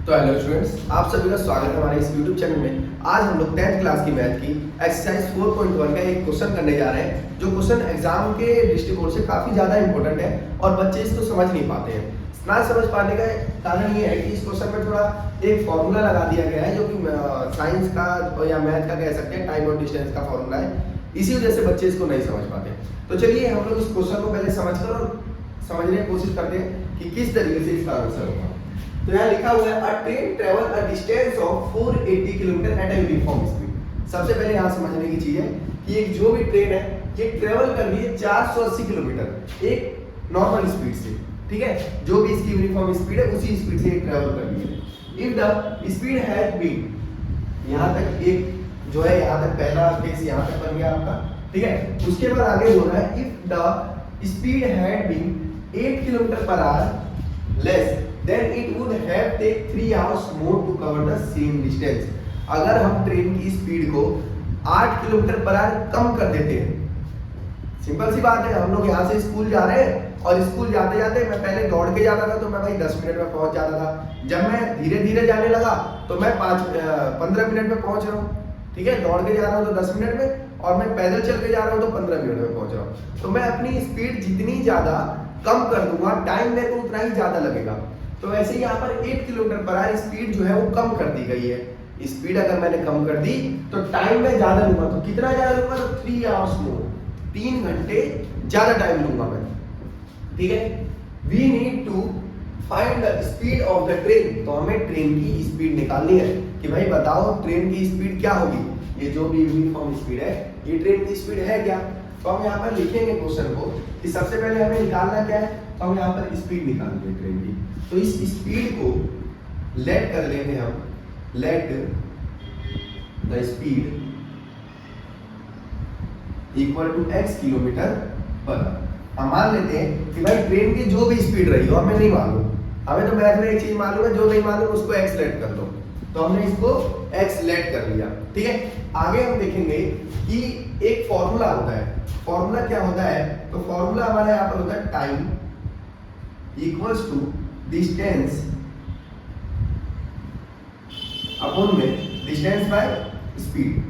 तो hello students, आप सभी का स्वागत है हमारे इस YouTube चैनल में। आज हम लोग 10th क्लास की मैथ की एक्सरसाइज 4.1 का एक क्वेश्चन करने जा रहे हैं, जो क्वेश्चन एग्जाम के दृष्टिकोण से काफी ज्यादा इंपॉर्टेंट है और बच्चे इसको समझ नहीं पाते हैं। ना समझ पाने का कारण ये है कि इस क्वेश्चन में थोड़ा एक फॉर्मूला लगा दिया गया है, जो कि साइंस का या मैथ का कह सकते हैं, टाइम और डिस्टेंस का फॉर्मूला है। इसी वजह से बच्चे इसको नहीं समझ पाते। तो चलिए हम लोग इस क्वेश्चन को पहले समझकर और समझने की कोशिश करते हैं कि किस तरीके से इसका आंसर होगा। तो यहाँ लिखा हुआ है अ train travel a distance of 480 kilometre at a uniform speed. सबसे पहले यहाँ समझने की चीज है कि एक जो भी ट्रेन है ये ट्रेवल कर रही है 480 किलोमीटर एक नॉर्मल स्पीड से, ठीक है। जो भी इसकी यूनिफॉर्म स्पीड है उसी स्पीड से ट्रेवल कर रही है। If the speed has been, यहाँ तक एक जो है, यहाँ तक पहला केस यहाँ तक बन गया आपका, ठीक है। उसके बाद आगे बोल रहा है if the speed had been 8 kilometre per hour less then it would have take 3 hours more to cover the same distance। अगर हम ट्रेन की स्पीड को 8 किलोमीटर पर आवर कम कर देते हैं, सिंपल सी बात है, हम लोग यहाँ से स्कूल जा रहे हैं और स्कूल जाते जाते मैं पहले दौड़ के जाता था तो मैं भाई 10 मिनट में पहुंच जाता था। जब मैं धीरे धीरे जाने लगा तो मैं 15 मिनट में पहुंच रहा हूँ, ठीक है। दौड़ के जा रहा हूँ तो 10 मिनट में और मैं पैदल चल के जा रहा हूँ तो 15 मिनट में पहुंच रहा हूँ। तो मैं अपनी स्पीड जितनी ज्यादा कम कर दूंगा, टाइम मेरे को उतना ही ज्यादा लगेगा। तो वैसे ही यहाँ पर 8 किलोमीटर पर आवर स्पीड जो है वो कम कर दी गई है। स्पीड अगर मैंने कम कर दी तो टाइम में ज्यादा लूंगा। तो कितना ज्यादा लूंगा? तो 3 आवर्स मोर, 3 घंटे ज्यादा टाइम लूंगा मैं, ठीक है। We need to find the speed of the train. तो हमें ट्रेन की स्पीड निकालनी है कि भाई बताओ ट्रेन की स्पीड क्या होगी। ये जो भी यूनिफॉर्म स्पीड है ये ट्रेन की स्पीड है क्या? तो हम यहाँ पर लिखेंगे क्वेश्चन को कि सबसे पहले हमें निकालना क्या है। तो हम यहाँ पर स्पीड निकालनी है ट्रेन की। तो इस स्पीड को लेट कर लेंगे हम, let the speed equal to x kilometre per. हम मान लेते हैं कि भाई ट्रेन की जो भी स्पीड रही हो हमें नहीं मालूम, हमें तो मैथ में एक चीज मालूम है, जो नहीं मालूम उसको x लेट कर दो। तो हमने इसको x लेट कर लिया, ठीक है। आगे हम देखेंगे कि एक फॉर्मूला होता है। फॉर्मूला क्या होता है? तो फॉर्मूला हमारा यहाँ पर होता है time equals to distance upon में डिस्टेंस बाय स्पीड,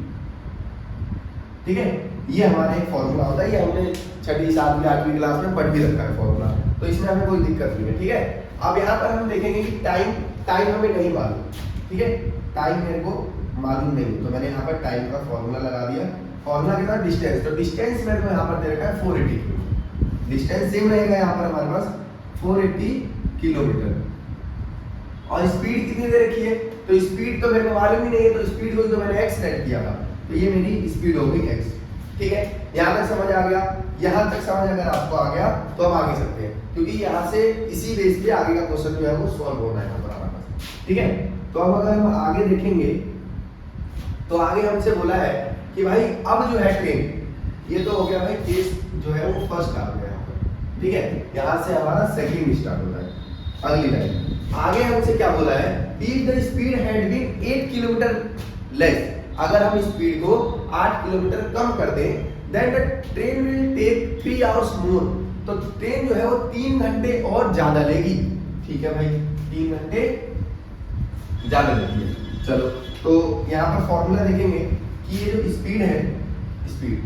ठीक है। ये हमारा एक फॉर्मूला होता है, ये हमने 6वीं 7वीं 8वीं क्लास में पढ़ भी रखा है फॉर्मूला, तो इसमें हमें कोई दिक्कत नहीं है, ठीक है। अब यहाँ पर हम देखेंगे कि टाइम हमें नहीं मालूम, ठीक है। टाइम मेरे को मालूम नहीं, तो मैंने यहाँ पर टाइम का फॉर्मूला लगा दिया। फॉर्मूला के साथ डिस्टेंस, तो डिस्टेंस मेरे को यहाँ पर दे रखा है 480। डिस्टेंस सेम रहेगा यहाँ पर हमारे पास 480 किलोमीटर। और स्पीड कितनी दे रखी है? तो स्पीड तो मेरे को मालूम ही नहीं है, तो स्पीड को तो मैंने x सेट किया था, तो ये मेरी स्पीड हो गई x, ठीक है। यहाँ तक समझ आ गया? यहाँ तक समझ अगर आपको आ गया तो हम आगे सकते हैं, क्योंकि यहाँ से इसी बेस पे आगे का क्वेश्चन जो है वो सॉल्व होना है यहाँ पर हमारे पास, ठीक है। तो अब अगर हम आगे देखेंगे तो आगे हमसे बोला है कि भाई अब जो है ट्रेन, ये तो हो गया भाई केस जो है वो फर्स्ट आ गया यहाँ पर, ठीक है। यहाँ से हमारा सेकंड स्टार्ट होता है। अगली लाइन आगे हमसे क्या बोला है? If the speed had been 8 kilometre less, अगर हम स्पीड को 8 किलोमीटर कम कर दें, then the train will take 3 hours more. तो ट्रेन जो है वो 3 घंटे और ज्यादा लेगी, ठीक है भाई, 3 घंटे ज्यादा लेगी है। चलो, तो यहाँ पर फॉर्मूला देखेंगे कि ये जो स्पीड है, स्पीड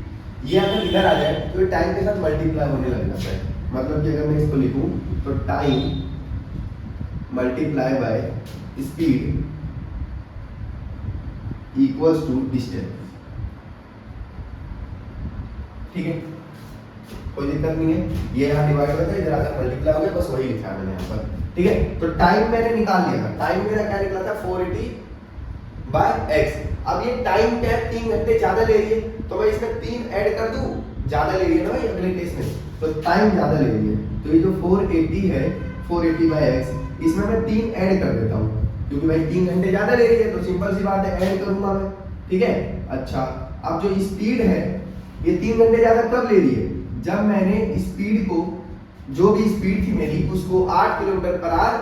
ये अगर इधर आ जाए तो ये टाइम के साथ मल्टीप्लाई होने लग जाता है। मतलब कि अगर मैं इसको लिखूं तो time multiply by speed equals to distance, ठीक है। कोई दिक्कत नहीं है, ये यहाँ डिवाइड होता है, इधर आकर मल्टीप्लाई हो गया, बस वही लिखा है मैंने यहाँ पर, ठीक है। तो टाइम मैंने निकाल लिया था। टाइम मेरा क्या निकला था? 480 बाय x। अब ये टाइम क्या है? 3 घंटे ज्यादा ले रही है, तो मैं इसमें 3 ऐड कर दूं, ज्यादा ले रही है ना भाई अगले केस में, तो टाइम ज्यादा ले रही है। तो ये जो 480 है, 480 बाय x, इसमें मैं 3 ऐड कर देता हूँ, क्योंकि भाई 3 घंटे ज्यादा ले रही है, तो सिंपल सी बात है ऐड करूंगा मैं, ठीक है। अच्छा, अब जो स्पीड है ये 3 घंटे ज्यादा कब ले रही है? जब मैंने स्पीड को, जो भी स्पीड थी मेरी, उसको 8 किलोमीटर पर आवर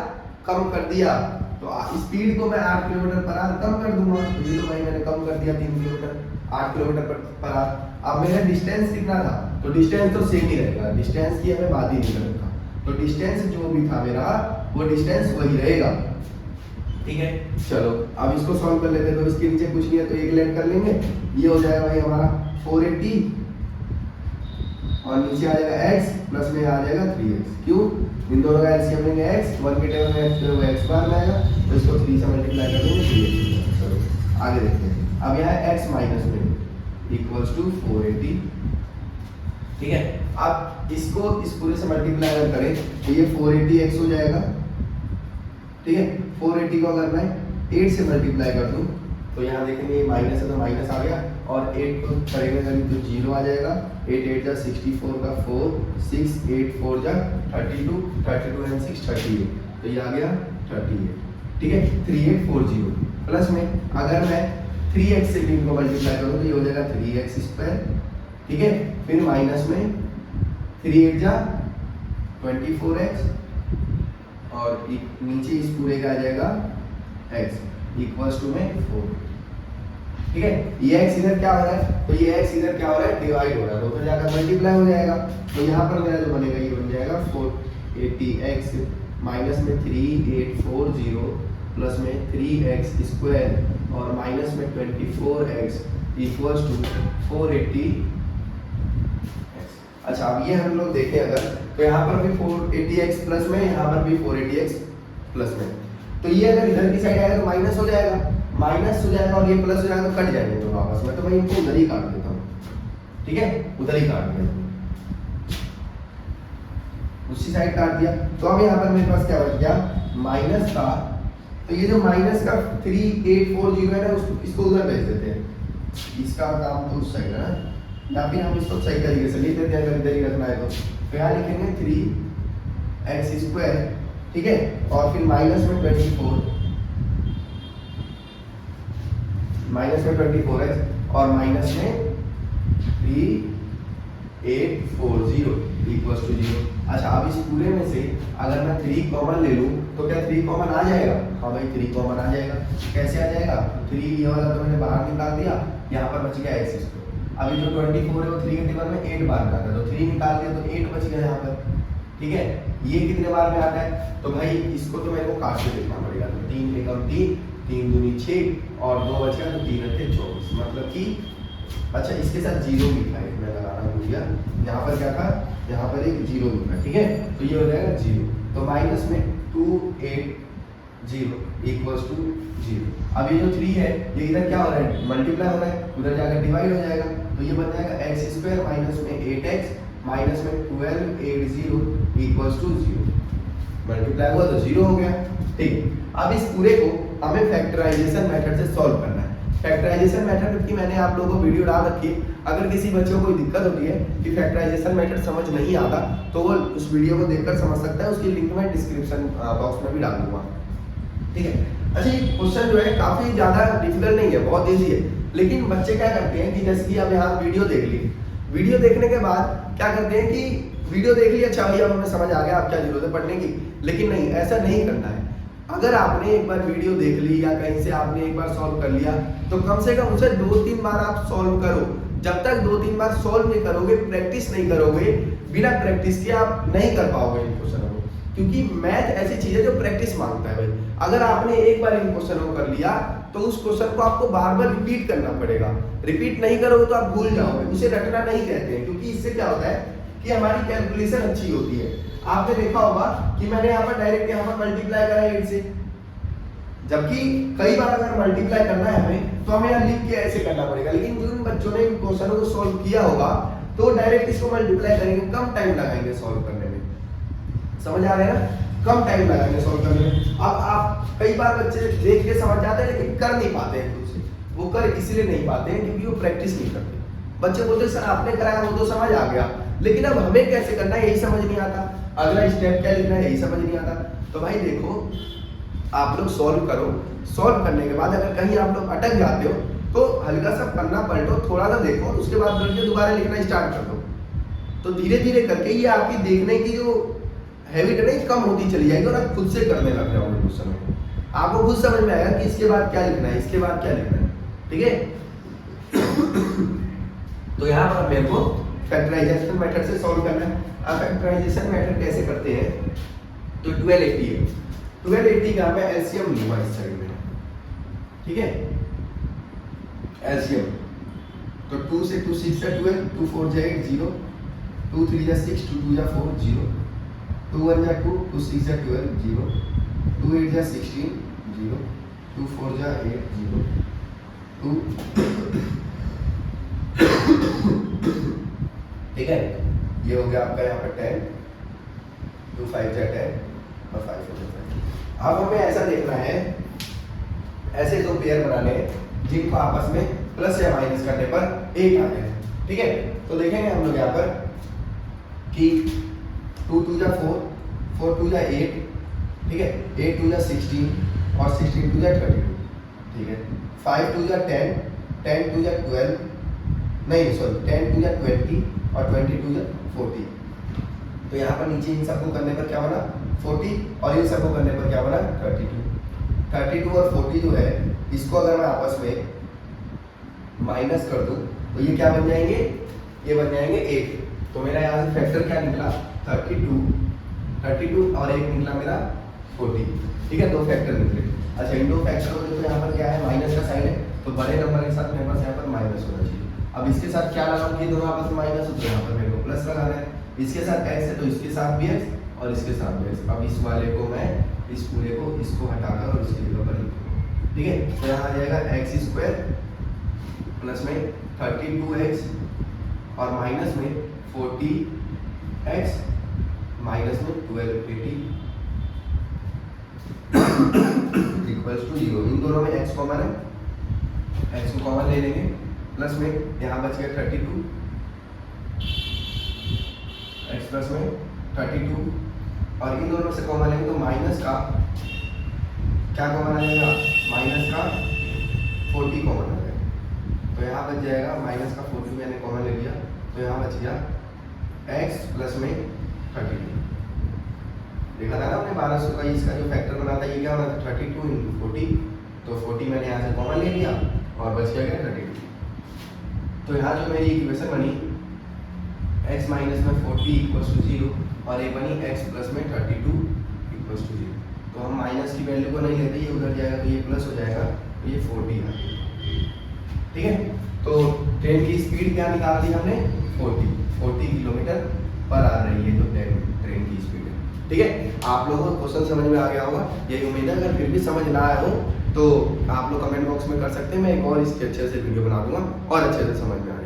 कम कर दिया। तो स्पीड को मैं 8 किलोमीटर पर आवर कम कर दूंगा, तो ये तो भाई मैंने कम कर दिया 3 किलोमीटर, 8 किलोमीटर पर आवर। अब मेरा डिस्टेंस कितना था? तो डिस्टेंस तो सेम ही रहेगा, डिस्टेंस की हमें बात ही नहीं करता। तो डिस्टेंस जो भी था मेरा वो डिस्टेंस वही रहेगा, ठीक है। चलो अब इसको सॉल्व कर लेते हैं। तो इसके नीचे कुछ नहीं है तो एक लेट कर लेंगे, ये हो जाएगा भाई हमारा 480 और नीचे आ जाएगा x प्लस में आ जाएगा 3x। क्यों? इन दोनों का एलसीएम लेंगे x, 1 के टेबल में x तो वो x बार में आएगा, तो इसको 3 से मल्टीप्लाई कर देंगे 3x। चलो आगे देखते हैं। अब यहाँ x माइनस में इक्वल्स टू 480। ठीक है, अब इसको इस पूरे से मल्टीप्लाई अगर करें तो ये 480x हो जाएगा। ठीक है, 480 को अगर मैं 8 से मल्टीप्लाई कर दूं तो यहाँ देखेंगे ये माइनस है तो माइनस आ गया, और 8 को करेंगे तो 0 आ जाएगा। 8 8 जा 64 का 4, 6 8 4 जा 32, 32 एंड 6 38, तो ये आ गया 38। ठीक है, 3840 प्लस में अगर मैं 3x से भी इनको मल्टीप्लाई करूँ तो ये हो जाएगा 3x स्क्वायर। ठीक है, फिर माइनस में 3 8 जा 24x और नीचे इस पूरे का आ जाएगा x इक्वल्स टू में 4। ठीक है, ये x इधर क्या हो रहा है, तो ये x इधर क्या हो रहा है, डिवाइड हो रहा है, तो उधर जाकर मल्टीप्लाई हो जाएगा। तो यहाँ पर मेरा जो बनेगा ये बन जाएगा 480x माइनस में 3840 प्लस में 3x स्क्वायर और माइनस में 24x इक्वल्स टू 480। अच्छा, अब ये हम लोग देखें अगर, तो यहाँ पर भी 480x प्लस में, यहाँ पर भी 480x प्लस में, तो ये अगर इधर की साइड आएगा तो माइनस हो जाएगा, माइनस हो जाएगा और ये प्लस हो जाएगा तो कट जाएंगे तो आपस में, तो मैं इनको उधर ही काट देता हूँ। ठीक है, उधर ही काट दिया, उसी साइड काट दिया। तो अब यहाँ पर मेरे पास क्या बच गया, माइनस का, तो ये जो माइनस का 3840 है ना, इसको उधर भेज देते हैं, इसका काम तो उस साइड है ना, या फिर हम इसको सही तरीके से लिख देते हैं अगर इधर ही रखना है तो यहाँ लिखेंगे 3x स्क्वायर। ठीक है, और फिर माइनस में 24, माइनस में 24x और माइनस में 3840 इक्वल्स टू 0। अच्छा, अब इस पूरे में से अगर मैं 3 कॉमन ले लूं तो क्या 3 कॉमन आ जाएगा? हाँ भाई 3 कॉमन आ जाएगा। कैसे आ जाएगा? 3 ये वाला तो मैंने बाहर निकाल दिया, यहाँ पर बच गया x स्क्वायर। अभी जो 24 है वो 3 के टेबल में 8 बार में आता है, तो 3 निकाल दिया तो 8 बच गया यहाँ पर। ठीक है, ये कितने बार में आता है, तो भाई इसको तो मेरे को काट के देखना पड़ेगा। तो 3 एकम 3, 3 दूनी 6 और 2 बच गया, तो 3 रखे 24, मतलब कि अच्छा इसके साथ 0 लिखा है, मैं लगाना भूल गया, यहाँ पर क्या था, यहाँ पर एक 0 लिखा है। ठीक है, तो ये हो जाएगा 0, तो माइनस में 280 इक्वल्स टू 0। अब ये जो 3 है ये इधर क्या हो रहा है, मल्टीप्लाई हो रहा है, उधर जाकर डिवाइड हो जाएगा, तो ये बन जाएगा x स्क्वायर माइनस में 8x माइनस में 1280 इक्वल्स टू 0। मल्टीप्लाई हुआ तो 0 हो गया। ठीक, अब इस पूरे को हमें फैक्टराइजेशन मेथड से सॉल्व करना है। फैक्टराइजेशन मेथड की मैंने आप लोगों को वीडियो डाल रखी है, अगर किसी बच्चे को कोई दिक्कत होती है कि फैक्टराइजेशन मेथड समझ नहीं आता तो वो उस वीडियो को देखकर समझ सकता है, उसकी लिंक मैं डिस्क्रिप्शन बॉक्स में भी डाल दूंगा। ठीक है, अच्छा ये क्वेश्चन जो है काफी ज्यादा डिफिकल्ट नहीं है, बहुत इजी है, लेकिन बच्चे क्या करते हैं कि जैसे कि अब यहाँ वीडियो देख ली, वीडियो देखने के बाद क्या करते हैं कि वीडियो देख लिया, अच्छा भैया हमें समझ आ गया, अब क्या जरूरत है पढ़ने की, लेकिन नहीं, ऐसा नहीं करना है। अगर आपने एक बार वीडियो देख ली या कहीं से आपने एक बार सॉल्व कर लिया तो कम से कम उसे 2-3 बार आप सॉल्व करो। जब तक 2-3 बार सॉल्व नहीं करोगे, प्रैक्टिस नहीं करोगे, बिना प्रैक्टिस के आप नहीं कर पाओगे इन क्वेश्चनों को, क्योंकि मैथ ऐसी चीज है जो प्रैक्टिस मांगता है भाई। अगर आपने एक बार इन क्वेश्चनों को कर लिया तो उस क्वेश्चन को आपको बार बार रिपीट करना पड़ेगा। रिपीट नहीं करोगे तो आप भूल जाओगे, उसे रटना नहीं कहते हैं, क्योंकि इससे क्या होता है कि हमारी कैलकुलेशन अच्छी होती है। आपने देखा होगा कि मैंने यहाँ पर डायरेक्ट यहाँ पर मल्टीप्लाई करा 8 से, जबकि कई बार अगर मल्टीप्लाई करना है हमें तो हमें यहाँ लिख के ऐसे करना पड़ेगा, लेकिन जिन बच्चों ने इन क्वेश्चनों को सॉल्व किया होगा तो डायरेक्ट इसको मल्टीप्लाई करेंगे, कम टाइम लगाएंगे सॉल्व करने में। समझ आ रहा है ना, कम टाइम लगाएंगे सॉल्व करने में। अब आप कई बार बच्चे देख के समझ जाते हैं लेकिन कर नहीं पाते हैं खुद से, वो कर इसलिए नहीं पाते हैं क्योंकि वो प्रैक्टिस नहीं करते। बच्चे बोलते सर आपने कराया वो तो समझ आ गया, लेकिन अब हमें कैसे करना है यही समझ नहीं आता, अगला स्टेप क्या लिखना है यही समझ नहीं आता। तो भाई देखो, आप लोग सॉल्व करो, सॉल्व करने के बाद अगर कहीं आप लोग अटक जाते हो तो हल्का सा पन्ना पलटो, थोड़ा सा देखो, उसके बाद बैठ के दोबारा लिखना स्टार्ट कर दो। तो धीरे धीरे करके ये आपकी देखने की जो हैबिट है ना कम होती चली जाएगी और आप खुद से करने लग जाओगे क्वेश्चन में। आपको खुद समझ में आएगा कि इसके बाद क्या लिखना है, इसके बाद क्या लिखना है। ठीक है, तो यहाँ पर मेरे को फैक्टराइजेशन मेथड से सॉल्व करना है। अब फैक्टराइजेशन मेथड कैसे करते हैं, तो 1280 है, 1280 का मैं एलसीएम लूंगा इस साइड में, ठीक है, एलसीएम। तो 2 से 2 6 जा 12, 2 4 जा 8 0, 2 3 जा 6, 2 2 जा 4 0, 2 1 जा 2, 2 6 जा 12 0, 2 8 जा 16 0, 2 4 जा 8 0, 2 ठीक है, ये हो गया आपका यहाँ पर 10, 2 5 जा 10 और 5 4 जा 5। अब हमें ऐसा देखना है, ऐसे दो पेयर बनाने हैं जिनको आपस में प्लस या माइनस करने पर 8 आ जाए, ठीक है। तो देखेंगे हम लोग यहाँ पर कि 2 2 जा 4, 4 2 जा 8, ठीक है, 8 2 जा 16 और 16 2 जा 32, ठीक है, 5 2 जा 10, 10 2 जा 12, नहीं सॉरी 10 2 जा 20 और 22 जा 40। तो यहाँ पर नीचे इन सबको करने पर क्या बना 40 और इन सबको करने पर क्या बना 32 और 40 जो है इसको अगर मैं आपस में माइनस कर दूं तो ये क्या बन जाएंगे, ये बन जाएंगे 8। तो मेरा यहाँ से फैक्टर क्या निकला 32 और एक निकला मेरा 40, ठीक है, दो फैक्टर निकले। अच्छा इन दो फैक्टर में तो यहाँ पर क्या है माइनस का साइन है, तो बड़े नंबर के साथ मेरे पास यहाँ पर माइनस होना चाहिए। अब इसके साथ क्या लगाऊं कि दोनों आपस में माइनस हो, तो यहाँ पर मेरे को प्लस लगाना है। इसके साथ एक्स है तो इसके साथ भी एक्स और इसके साथ भी एक्स। अब इस वाले को मैं इस पूरे को इसको हटाकर और इसकी जगह पर लिखूंगा, ठीक है। तो यहाँ आ जाएगा एक्स स्क्वायर प्लस में 32x और माइनस में 40x माइनस में 1280 इक्वल्स टू 0। इन दोनों में x कॉमन है, x को कॉमन ले लेंगे, प्लस में यहाँ बच गया 32, x प्लस में 32 और इन दोनों में से कॉमन लेंगे तो माइनस का क्या कॉमन आ जाएगा, माइनस का 40 कॉमन आ जाएगा। तो यहाँ बच जाएगा माइनस का 40 मैंने कॉमन ले लिया, तो यहाँ बच गया x प्लस में 32। देखा था ना हमने 1200 का इसका जो फैक्टर बना था, ये क्या बना था 32 × 40, तो 40 मैंने यहाँ से कॉमन ले लिया और बच गया 32। तो यहाँ जो मेरी इक्वेशन बनी x माइनस में 40 इक्वल्स टू 0 और ये बनी x प्लस में 32 इक्वल्स टू 0। तो हम माइनस की वैल्यू को नहीं लेते, ये उधर जाएगा तो ये प्लस हो जाएगा, तो ये 40 है, ठीक है। तो ट्रेन की स्पीड क्या निकाल दी हमने 40 किलोमीटर पर आ रही है, तो ट्रेन की स्पीड है, ठीक है। आप लोगों को क्वेश्चन समझ में आ गया होगा, यही उम्मीद है। अगर फिर भी समझ ना आया हो तो आप लोग कमेंट बॉक्स में कर सकते हैं, मैं एक और इसके अच्छे से वीडियो बना दूंगा और अच्छे से समझ में आए।